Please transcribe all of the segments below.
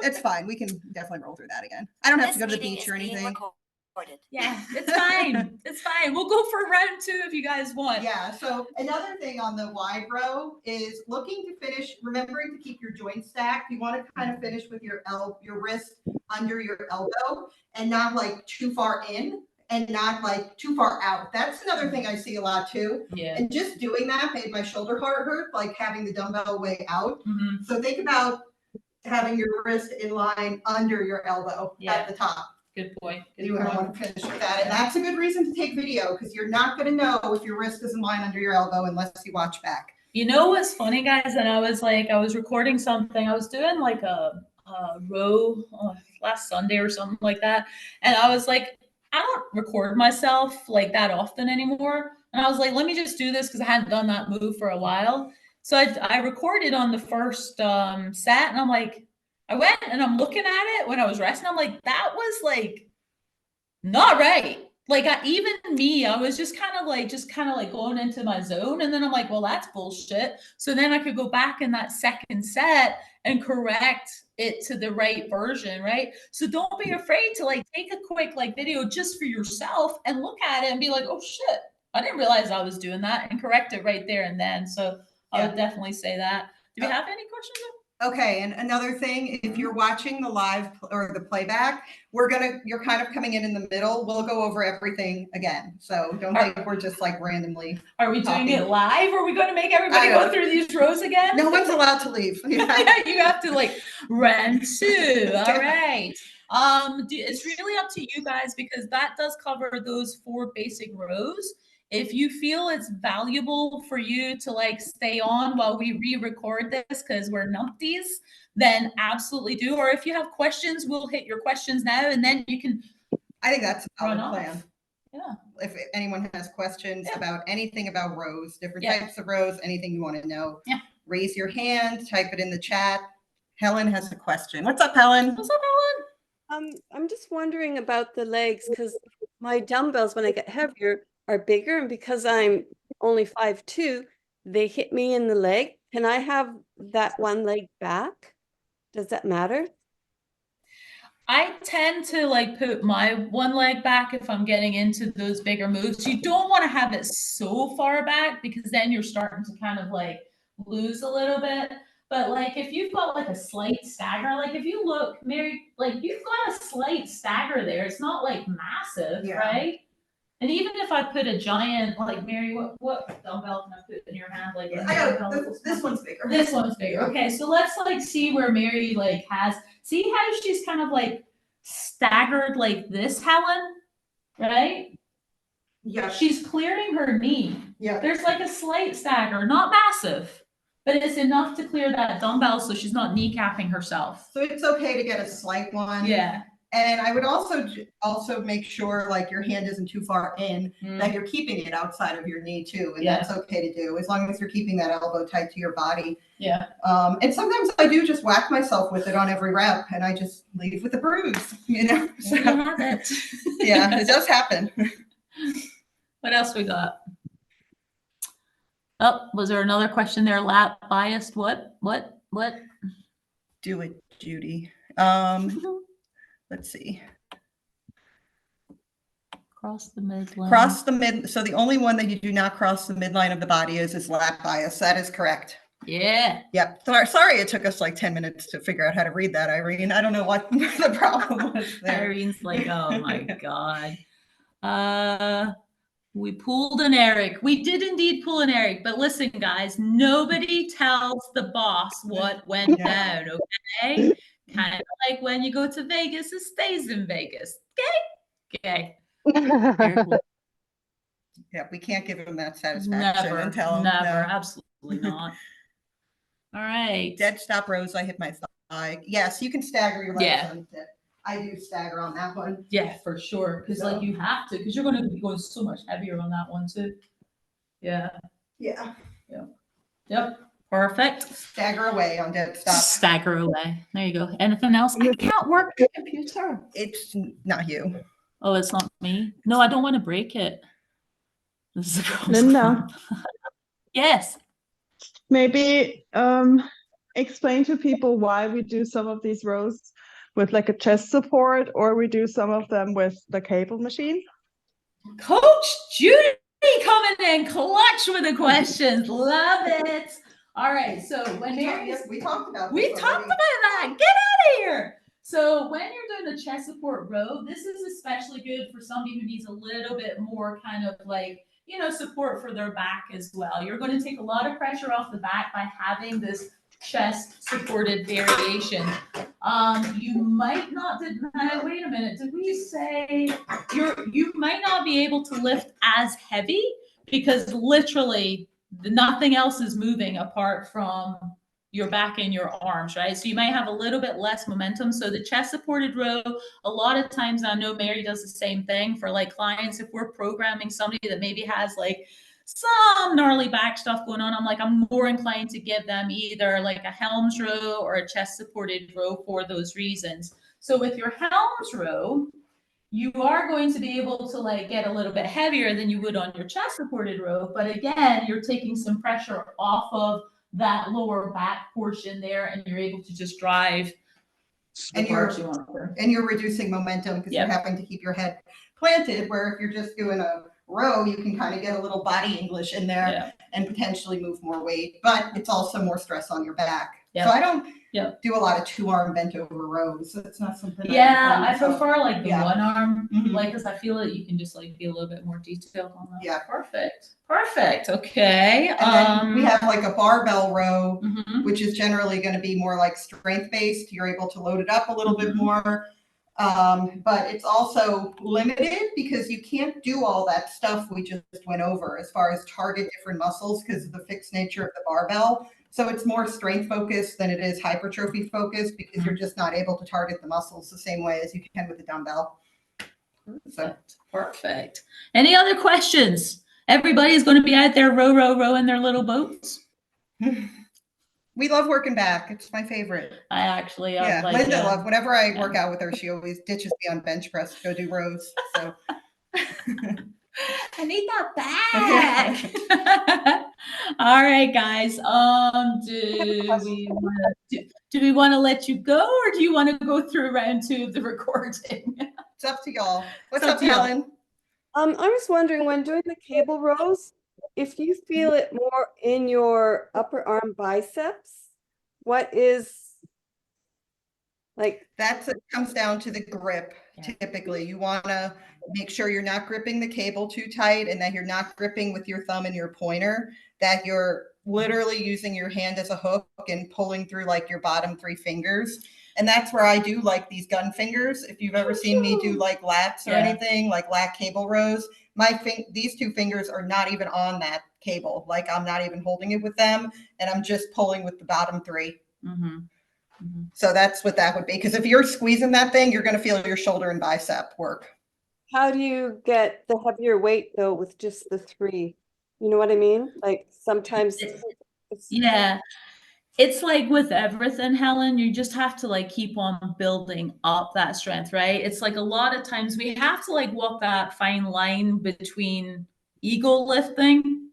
It's fine. We can definitely roll through that again. I don't have to go to the beach or anything. Yeah, it's fine. It's fine. We'll go for round 2 if you guys want. Yeah. So another thing on the wide row is looking to finish, remembering to keep your joints stacked. You want to kind of finish with your wrist under your elbow and not like too far in and not like too far out. That's another thing I see a lot too. Yeah. And just doing that made my shoulder hurt, like having the dumbbell way out. Mm-hmm. So think about having your wrist in line under your elbow at the top. Good point. Good You point. want to finish with that. And that's a good reason to take video because you're not going to know if your wrist is in line under your elbow unless you watch back. You know what's funny, guys? And I was recording something. I was doing like a row last Sunday or something like that. And I was like, I don't record myself like that often anymore. And I was like, let me just do this because I hadn't done that move for a while. So I recorded on the first set and I'm like, I went and I'm looking at it when I was resting. I'm like, that was like not right. Like I was just kind of like going into my zone. And then I'm like, well, that's bullshit. So then I could go back in that second set and correct it to the right version, right? So don't be afraid to like take a quick like video just for yourself and look at it and be like, oh shit, I didn't realize I was doing that, and correct it right there and then. So I would definitely say that. Do we have any questions? Okay, and another thing, if you're watching the live or the playback, you're kind of coming in the middle. We'll go over everything again. So don't think we're just like randomly. Are we doing it live? Or are we going to make everybody go through these rows again? No one's allowed to leave. Yeah, you have to like round 2. All right. It's really up to you guys because that does cover those 4 basic rows. If you feel it's valuable for you to like stay on while we re-record this because we're numpties, then absolutely do. Or if you have questions, we'll hit your questions now and then you can. I think that's a solid plan. Yeah. If anyone has questions about anything about rows, different types of rows, anything you want to know, raise your hand, type it in the chat. Helen has a question. What's up, Helen? What's up, Helen? I'm just wondering about the legs because my dumbbells, when I get heavier, are bigger, and because I'm only 5'2", they hit me in the leg. Can I have that one leg back? Does that matter? I tend to like put my one leg back if I'm getting into those bigger moves. You don't want to have it so far back because then you're starting to kind of like lose a little bit. But like if you've got like a slight stagger, like if you look, Mary, like you've got a slight stagger there. It's not like massive, right? And even if I put a giant, like Mary, what dumbbell can I put in your hand? Like this one's bigger. This one's bigger. Okay, so let's like see where Mary like see how she's kind of like staggered like this, Helen, right? Yeah. She's clearing her knee. Yeah. There's like a slight stagger, not massive, but it's enough to clear that dumbbell so she's not kneecapping herself. So it's okay to get a slight one. Yeah. And I would also make sure like your hand isn't too far in, that you're keeping it outside of your knee too. And that's okay to do as long as you're keeping that elbow tight to your body. Yeah. And sometimes I do just whack myself with it on every rep and I just leave with a bruise, you know? So, yeah, it does happen. What else we got? Oh, was there another question there? Lat biased? What? Do it, Judy. Let's see. Cross the midline. Cross the mid. So the only one that you do not cross the midline of the body is lat bias. That is correct. Yeah. Yep. Sorry, it took us like 10 minutes to figure out how to read that, Irene. I don't know what the problem was there. Irene's like, oh my God. We pulled an Eric. We did indeed pull an Eric, but listen, guys, nobody tells the boss what went down, okay? Kind of like when you go to Vegas, it stays in Vegas. Okay. Yeah, we can't give him that satisfaction. Never, absolutely not. All right. Dead stop rows. I hit my thigh. Yes, you can stagger your legs on it. I do stagger on that one. Yeah, for sure. Because like you have to, because you're going to be going so much heavier on that one too. Yeah. Yeah. Yep. Perfect. Stagger away on dead stop. Stagger away. There you go. Anything else? I can't work the computer. It's not you. Oh, it's not me? No, I don't want to break it. This is a Linda. Yes. Maybe explain to people why we do some of these rows with like a chest support, or we do some of them with the cable machine? Coach Judy coming in clutch with the questions. Love it. All right. So when Mary's We talked about we this talked already. about that. Get out of here. So when you're doing the chest support row, this is especially good for somebody who needs a little bit more kind of like, you know, support for their back as well. You're going to take a lot of pressure off the back by having this chest supported variation. You might not, wait a minute, did we say you might not be able to lift as heavy because literally nothing else is moving apart from your back and your arms, right? So you might have a little bit less momentum. So the chest supported row, a lot of times, I know Mary does the same thing for like clients. If we're programming somebody that maybe has like some gnarly back stuff going on, I'm like, I'm more inclined to give them either like a Helms row or a chest supported row for those reasons. So with your Helms row, you are going to be able to like get a little bit heavier than you would on your chest supported row. But again, you're taking some pressure off of that lower back portion there, and you're able to just drive And you're reducing momentum because you're having to keep your head planted, where if you're just doing a row, you can kind of get a little body English in there and potentially move more weight, but it's also more stress on your back. So I don't do a lot of 2-arm bent over rows. It's not something I prefer like the one arm, Mhm. like, because I feel that you can just like be a little bit more detailed on that. Yeah, perfect. Okay. And then we have like a barbell row, Mhm. which is generally going to be more like strength based. You're able to load it up a little bit more. But it's also limited because you can't do all that stuff we just went over as far as target different muscles because of the fixed nature of the barbell. So it's more strength focused than it is hypertrophy focused because you're just not able to target the muscles the same way as you can with a dumbbell. So Perfect. Any other questions? Everybody's going to be out there row in their little boats. we love working back. It's my favorite. Linda love whenever I work out with her, she always ditches me on bench press to go do rows. So I need that back. All right, guys. Do we want to let you go, or do you want to go through round 2 of the recording? It's up to y'all. What's up, Helen? I was wondering, when doing the cable rows, if you feel it more in your upper arm biceps, what is like? It comes down to the grip. Typically, you want to make sure you're not gripping the cable too tight and that you're not gripping with your thumb and your pointer, that you're literally using your hand as a hook and pulling through like your bottom 3 fingers. And that's where I do like these gun fingers. If you've ever seen me do like lats or anything, like lat cable rows, these 2 fingers are not even on that cable. Like I'm not even holding it with them, and I'm just pulling with the bottom 3. Mm-hmm. So that's what that would be. Because if you're squeezing that thing, you're going to feel your shoulder and bicep work. How do you get the heavier weight though with just the 3? You know what I mean? Like sometimes it's like with everything, Helen, you just have to like keep on building up that strength, right? It's like a lot of times we have to like walk that fine line between ego lifting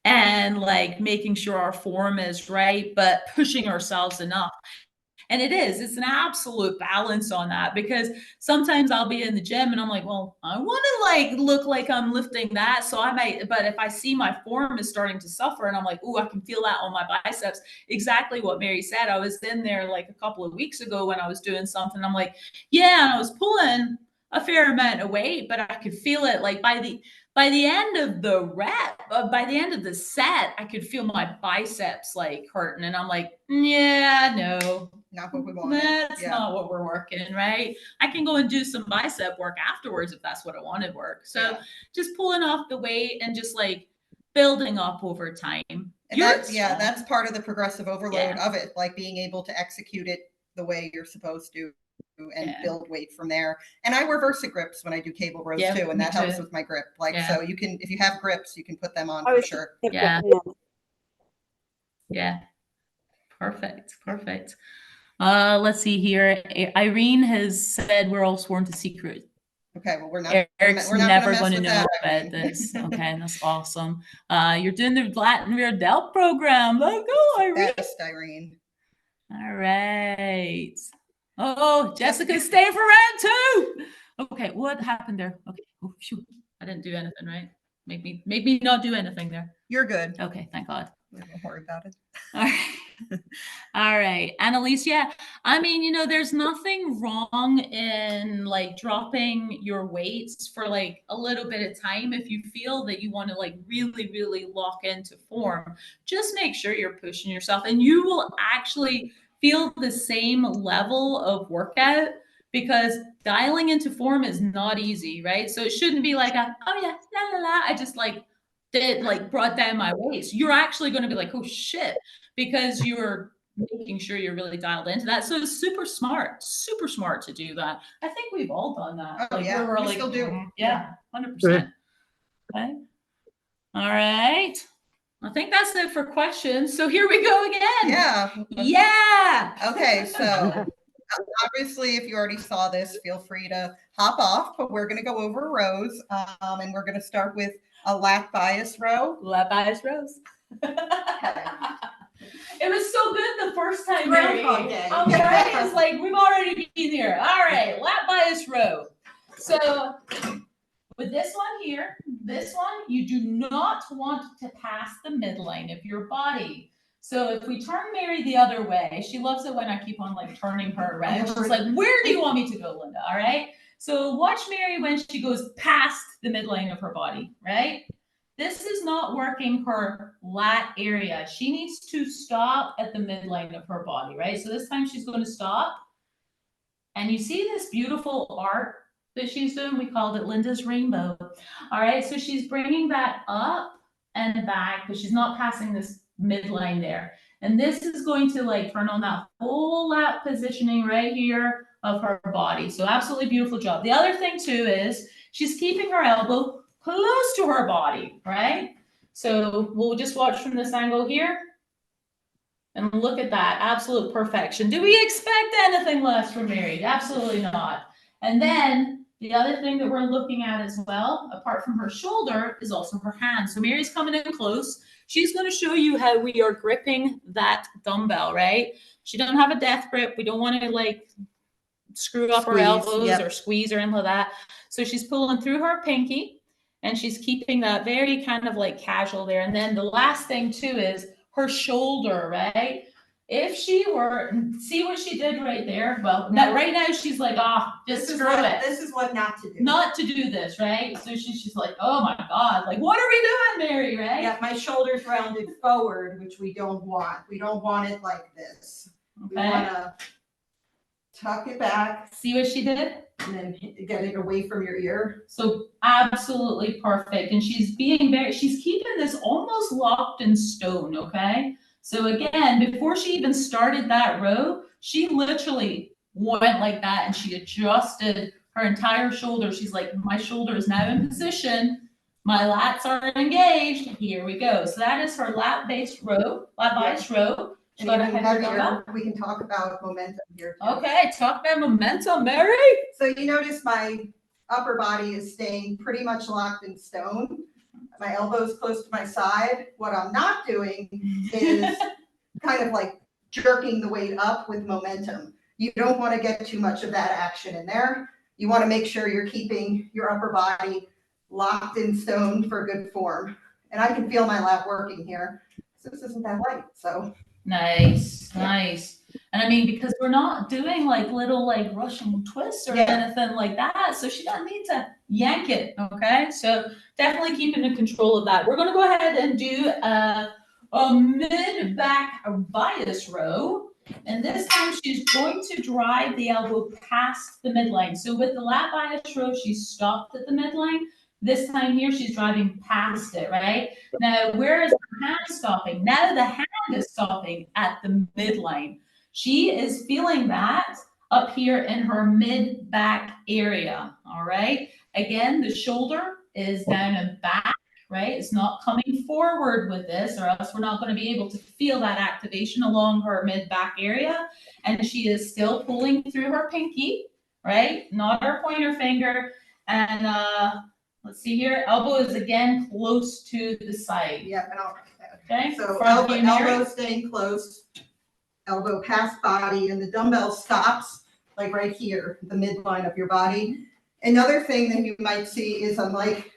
and like making sure our form is right, but pushing ourselves enough. And it's an absolute balance on that, because sometimes I'll be in the gym and I'm like, well, I want to like look like I'm lifting that. So I might, but if I see my form is starting to suffer and I'm like, oh, I can feel that on my biceps. Exactly what Mary said. I was in there like a couple of weeks ago when I was doing something. I'm like, yeah, and I was pulling a fair amount of weight, but I could feel it like by the end of the rep, by the end of the set, I could feel my biceps like hurting. And I'm like, yeah, no, not what we want. That's not what we're working, right? I can go and do some bicep work afterwards if that's what I wanted work. So just pulling off the weight and just like building up over time. And that's part of the progressive overload of it, like being able to execute it the way you're supposed to and build weight from there. And I wear Versa grips when I do cable rows too, and that helps with my grip. Like so you can, if you have grips, you can put them on for sure. Yeah. Perfect. Let's see here. Irene has said we're all sworn to secret. Okay, well, we're not. Eric's never going to know about this. Okay, that's awesome. You're doing the Latin Rear Delt program. Let's go, Irene. Best, Irene. All right. Oh, Jessica's staying for round two. Okay, what happened there? Okay. Oh, phew. I didn't do anything, right? Make me not do anything there. You're good. Okay, thank God. Don't worry about it. All right. All right. Annalise, yeah. I mean, there's nothing wrong in like dropping your weights for like a little bit of time if you feel that you want to like really, really lock into form. Just make sure you're pushing yourself and you will actually feel the same level of workout because dialing into form is not easy, right? So it shouldn't be like oh yeah, la la la. I just like brought down my waist. You're actually going to be like, oh shit, because you're making sure you're really dialed into that. So it's super smart to do that. I think we've all done that. Oh, yeah, we're we like, still do. Yeah, 100%. Okay. All right. I think that's it for questions. So here we go again. Yeah. Yeah. Okay, so obviously, if you already saw this, feel free to hop off, but we're going to go over rows, and we're going to start with a lat bias row. Lat bias rows. It was so good the first time, Groundhog Mary. Day. Okay, it's like we've already been here. All right, lat bias row. So with this one here, this one, you do not want to pass the midline of your body. So if we turn Mary the other way, she loves it when I keep on like turning her around. She's like, where do you want me to go, Linda? All right. So watch Mary when she goes past the midline of her body, right? This is not working her lat area. She needs to stop at the midline of her body, right? So this time she's going to stop. And you see this beautiful art that she's doing? We called it Linda's rainbow. All right, so she's bringing that up and back, but she's not passing this midline there. And this is going to like turn on that whole lat positioning right here of her body. So absolutely beautiful job. The other thing too is she's keeping her elbow close to her body, right? So we'll just watch from this angle here. And look at that, absolute perfection. Do we expect anything less from Mary? Absolutely not. And then the other thing that we're looking at as well, apart from her shoulder, is also her hand. So Mary's coming in close. She's going to show you how we are gripping that dumbbell, right? She doesn't have a death grip. We don't want to like screw up her elbows or squeeze or anything like that. So she's pulling through her pinky and she's keeping that very kind of like casual there. And then the last thing too is her shoulder, right? If she were, see what she did right there? Well, right now she's like, just screw it. This is what not to do. Not to do this, right? So she's like, oh my God, like what are we doing, Mary, right? Yeah, my shoulders rounded forward, which we don't want. We don't want it like this. We want to tuck it back. See what she did? And then get it away from your ear. So absolutely perfect. And she's keeping this almost locked in stone, okay? So again, before she even started that row, she literally went like that and she adjusted her entire shoulder. She's like, my shoulder is now in position. My lats are engaged. Here we go. So that is her lat-bias row. And even heavier, we can talk about momentum here too. Okay, talk about momentum, Mary. So you notice my upper body is staying pretty much locked in stone. My elbow's close to my side. What I'm not doing is kind of like jerking the weight up with momentum. You don't want to get too much of that action in there. You want to make sure you're keeping your upper body locked in stone for good form. And I can feel my lat working here. So this isn't that light, so. Nice. And I mean, because we're not doing like little like Russian twists or anything like that. So she doesn't need to yank it. Okay. So definitely keeping in control of that. We're going to go ahead and do a mid-back bias row. And this time she's going to drive the elbow past the midline. So with the lat bias row, she stopped at the midline. This time here, she's driving past it, right? Now, where is the hand stopping? Now the hand is stopping at the midline. She is feeling that up here in her mid-back area, all right? Again, the shoulder is down and back, right? It's not coming forward with this or else we're not going to be able to feel that activation along her mid-back area. And she is still pulling through her pinky, right? Not her pointer finger. And let's see here. Elbow is again close to the side. Yeah, and Okay. so elbow elbow staying close. elbow past body, and the dumbbell stops like right here, the midline of your body. Another thing that you might see is I'm like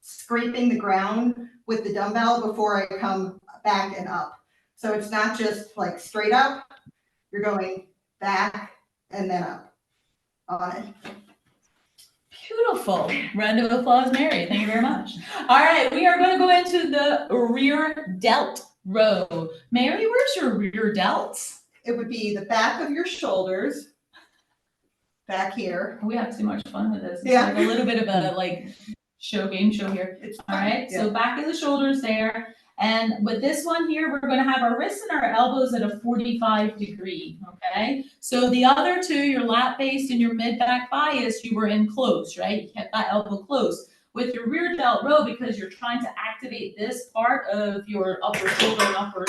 scraping the ground with the dumbbell before I come back and up. So it's not just like straight up, you're going back and then up on it. Beautiful. Round of applause, Mary. Thank you very much. All right, we are going to go into the rear delt row. Mary, where's your rear delts? It would be the back of your shoulders, back here. We have too much fun with this. It's Yeah. like a little bit of a game show here. It's All fun, right, yeah. so back of the shoulders there. And with this one here, we're going to have our wrists and our elbows at a 45 degree, okay? So the other two, your lat based and your mid back bias, you were in close, right? You kept that elbow close. With your rear delt row, because you're trying to activate this part of your upper shoulder and upper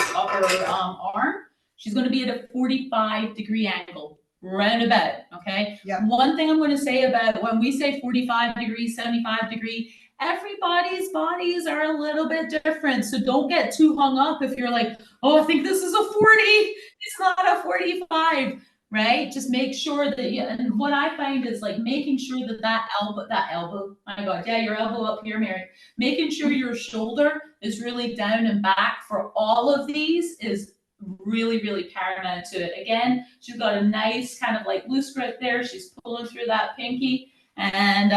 arm, she's going to be at a 45 degree angle, roundabout, okay? Yeah. One thing I'm going to say about when we say 45 degrees, 75 degree, everybody's bodies are a little bit different. So don't get too hung up if you're like, oh, I think this is a 40. It's not a 45, right? Just make sure that you, and what I find is like making sure that elbow, my God, yeah, your elbow up here, Mary, making sure your shoulder is really down and back for all of these is really, really paramount to it. Again, she's got a nice kind of like loose grip there. She's pulling through that pinky and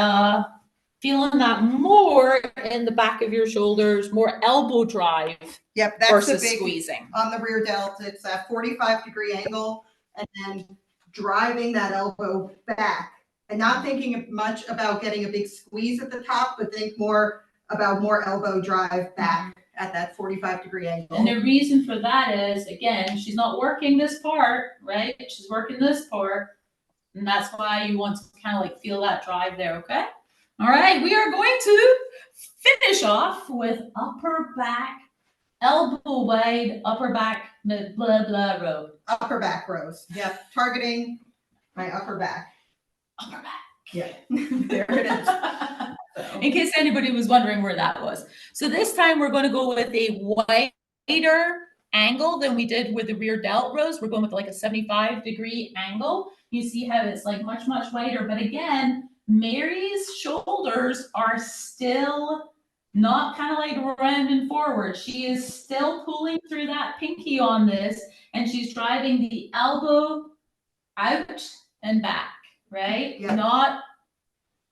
feeling that more in the back of your shoulders, more elbow drive Yep, that's the versus big, squeezing. on the rear delt, it's that 45 degree angle and then driving that elbow back and not thinking much about getting a big squeeze at the top, but think more about more elbow drive back at that 45 degree angle. And the reason for that is, again, she's not working this part, right? She's working this part. And that's why you want to kind of like feel that drive there, okay? All right, we are going to finish off with upper back, elbow wide, upper back, blah, blah, row. Upper back rows. Yep, targeting my upper back. Upper back. Yeah, there it is. So, In case anybody was wondering where that was. So this time we're going to go with a wider angle than we did with the rear delt rows. We're going with like a 75 degree angle. You see how it's like much, much wider. But again, Mary's shoulders are still not kind of like round and forward. She is still pulling through that pinky on this, and she's driving the elbow out and back, right? Yeah. Not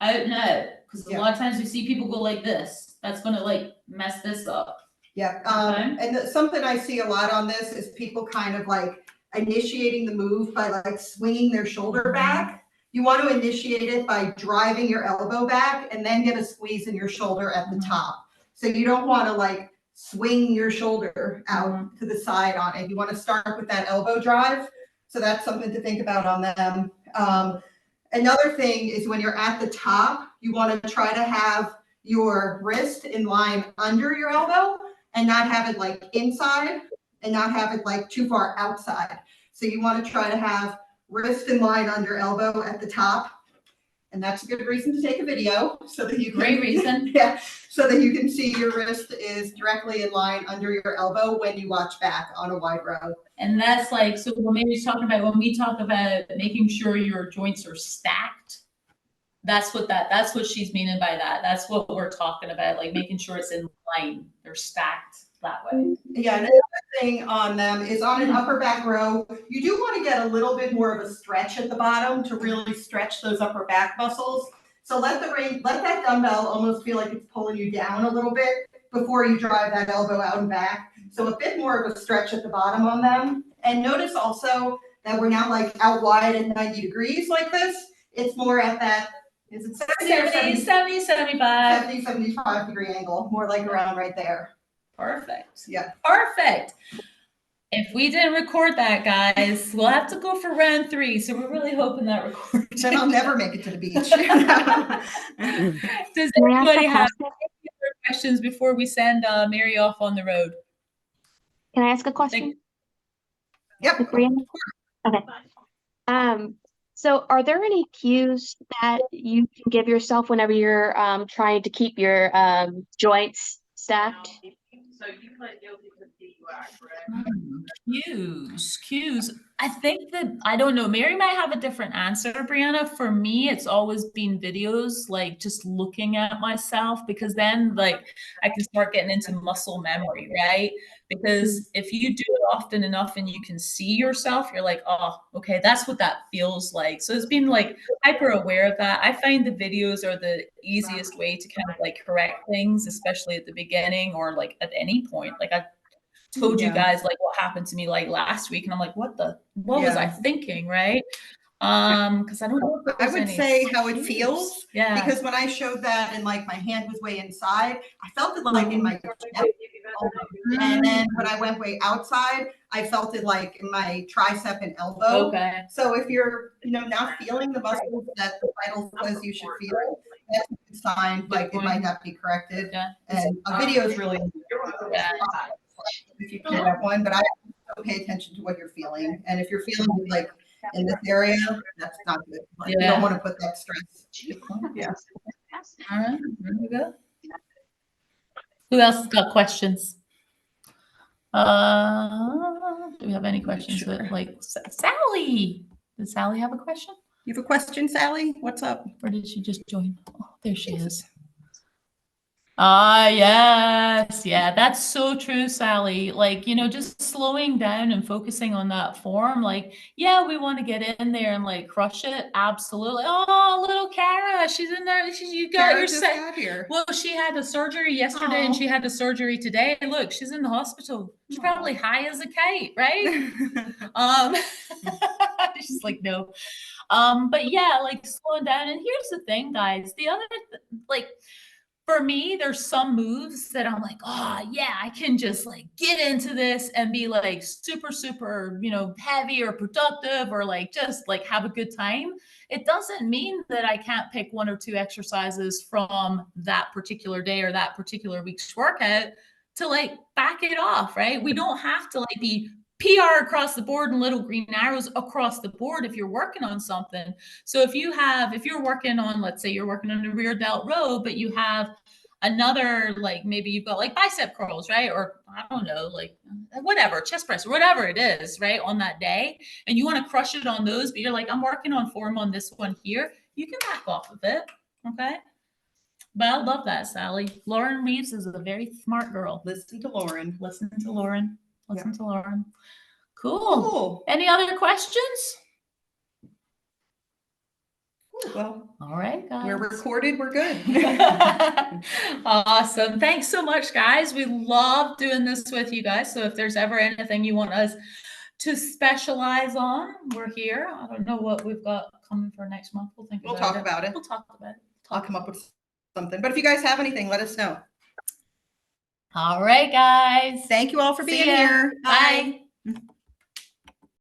out and out. Because Yeah. a lot of times we see people go like this. That's going to like mess this up. yeah, Okay. and something I see a lot on this is people kind of like initiating the move by like swinging their shoulder back. You want to initiate it by driving your elbow back and then get a squeeze in your shoulder at the top. So you don't want to like swing your shoulder out to the side on it. You want to start with that elbow drive. So that's something to think about on them. Another thing is when you're at the top, you want to try to have your wrist in line under your elbow and not have it like inside and not have it like too far outside. So you want to try to have wrist in line under elbow at the top. And that's a good reason to take a video so that you can, Great reason. yeah, so that you can see your wrist is directly in line under your elbow when you watch back on a wide row. And that's like, so when Mary's talking about, when we talk about making sure your joints are stacked, that's what she's meaning by that. That's what we're talking about, like making sure it's in line. They're stacked that way. Yeah, and another thing on them is on an upper back row, you do want to get a little bit more of a stretch at the bottom to really stretch those upper back muscles. So let that dumbbell almost feel like it's pulling you down a little bit before you drive that elbow out and back. So a bit more of a stretch at the bottom on them. And notice also that we're not like out wide at 90 degrees like this. It's more at that, is it 70 or 70, 75. 75 degree angle, more like around right there. Perfect. Yeah. Perfect. If we didn't record that, guys, we'll have to go for round 3. So we're really hoping that records. Then I'll never make it to the beach. Does Can I ask anybody a have question? any other questions before we send Mary off on the road? Can I ask a question? Yep. Brianna? Okay. So are there any cues that you can give yourself whenever you're trying to keep your joints stacked? So you might be able to be Cues. I think that, I don't know, Mary might have a different answer, Brianna. For me, it's always been videos, like just looking at myself, because then like I can start getting into muscle memory, right? Because if you do it often enough and you can see yourself, you're like, oh, okay, that's what that feels like. So it's been like hyper aware of that. I find the videos are the easiest way to kind of like correct things, especially at the beginning or like at any point. Like I told you guys like what happened to me like last week, and I'm like, what was I thinking, right? Because I don't know if I would say how it feels. Yeah. Because when I showed that and like my hand was way inside, I felt it like in my chest. And then when I went way outside, I felt it like in my tricep and elbow. Okay. So if you're, not feeling the muscles that the vital says you should feel, that's a good sign, like it might not be corrected. Yeah. And a video is really, Yeah. if you can get one, but I also pay attention to what you're feeling. And if you're feeling like in this area, that's not good. Like, you Yeah. don't want to put that stress. Yeah. All right. There we go. Who else has got questions? Do we have any questions? Sure. With, like Sally. Does Sally have a question? You have a question, Sally? What's up? Or did she just join? Oh, there she is. Ah, yes. Yeah, that's so true, Sally. Like, just slowing down and focusing on that form. Like, yeah, we want to get in there and like crush it. Absolutely. Oh, little Kara, she's in there. You got Kara your just set. got here. Well, she had a surgery yesterday and Aw. she had a surgery today. Look, she's in the hospital. She's probably high as a kite, right? She's like, no. But yeah, like slowing down. And here's the thing, guys. The other, like, for me, there's some moves that I'm like, oh yeah, I can just like get into this and be like super, super, heavy or productive or like just like have a good time. It doesn't mean that I can't pick one or two exercises from that particular day or that particular week's workout to like back it off, right? We don't have to like be PR across the board and little green arrows across the board if you're working on something. So if you're working on, let's say you're working on a rear delt row, but you have another, like maybe you've got like bicep curls, right? Or I don't know, like whatever, chest press, whatever it is, right? On that day. And you want to crush it on those, but you're like, I'm working on form on this one here. You can back off of it. Okay. But I love that, Sally. Lauren Reeves is a very smart girl. Listen to Lauren. Listen to Lauren. Listen to Lauren. Cool. Cool. Any other questions? Well, All right, guys. we're recorded. We're good. Awesome. Thanks so much, guys. We love doing this with you guys. So if there's ever anything you want us to specialize on, we're here. I don't know what we've got coming for next month. We'll think We'll about talk it. about it. We'll talk about it. I'll come up with something. But if you guys have anything, let us know. All right, guys. Thank you all for See being ya. here. Bye.